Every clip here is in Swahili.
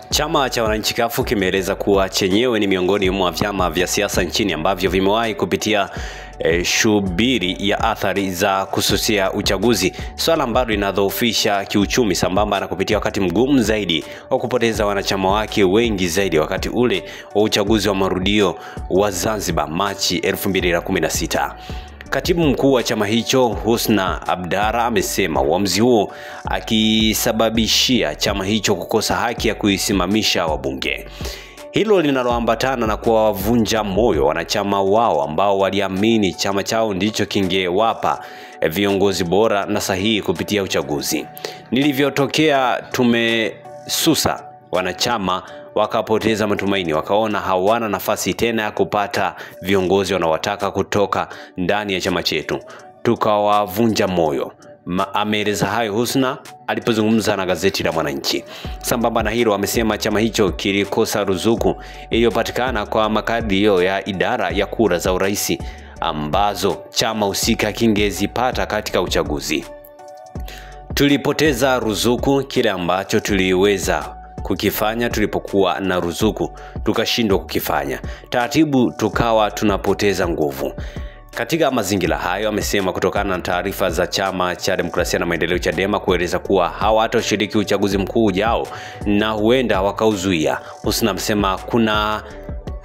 Chama cha wananchi CUF kimeeleza kuwa chenyewe ni miongoni mwa vyama vya siasa nchini ambavyo vimewahi kupitia shubiri ya athari za kususia uchaguzi, swala ambalo linadhoofisha kiuchumi sambamba na kupitia wakati mgumu zaidi wa kupoteza wanachama wake wengi zaidi wakati ule wa uchaguzi wa marudio wa Zanzibar Machi 2016. Katibu mkuu wa chama hicho Husna Abdara amesema uamuzi huo akisababishia chama hicho kukosa haki ya kuisimamisha wabunge. Hilo linaloambatana na kuwavunja moyo wanachama wao ambao waliamini chama chao ndicho kingewapa viongozi bora na sahihi kupitia uchaguzi. Nilivyotokea tumesusa wanachama wakapoteza matumaini, wakaona hawana nafasi tena ya kupata viongozi wanaowataka kutoka ndani ya chama chetu, tukawavunja moyo. Ameeleza hayo Husna alipozungumza na gazeti la Mwananchi. Sambamba na hilo amesema chama hicho kilikosa ruzuku iliyopatikana kwa makadirio ya idara ya kura za urais ambazo chama husika kingezipata katika uchaguzi. Tulipoteza ruzuku, kile ambacho tuliweza kukifanya tulipokuwa na ruzuku tukashindwa kukifanya. Taratibu tukawa tunapoteza nguvu. Katika mazingira hayo amesema kutokana na taarifa za chama cha demokrasia na maendeleo Chadema kueleza kuwa hawatoshiriki uchaguzi mkuu ujao na huenda wakauzuia. Husna amesema kuna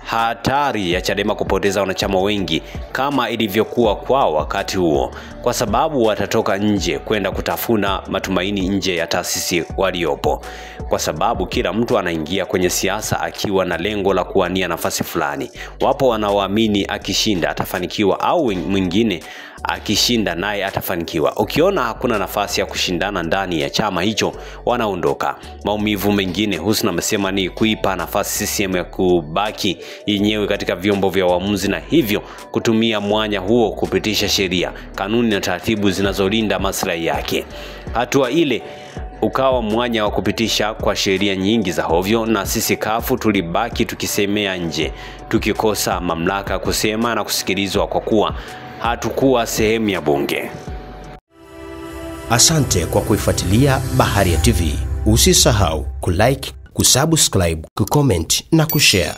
hatari ya Chadema kupoteza wanachama wengi kama ilivyokuwa kwao wakati huo, kwa sababu watatoka nje kwenda kutafuna matumaini nje ya taasisi waliopo, kwa sababu kila mtu anaingia kwenye siasa akiwa na lengo la kuwania nafasi fulani. Wapo wanaoamini akishinda atafanikiwa au mwingine akishinda naye atafanikiwa. Ukiona hakuna nafasi ya kushindana ndani ya chama hicho wanaondoka. Maumivu mengine Husna amesema ni kuipa nafasi CCM ya kubaki yenyewe katika vyombo vya uamuzi na hivyo kutumia mwanya huo kupitisha sheria, kanuni na taratibu zinazolinda maslahi yake. Hatua ile ukawa mwanya wa kupitisha kwa sheria nyingi za hovyo, na sisi CUF tulibaki tukisemea nje, tukikosa mamlaka kusema na kusikilizwa kwa kuwa hatukuwa sehemu ya bunge. Asante kwa kuifuatilia Baharia TV. Usisahau kulike, kusubscribe, kucomment na kushare.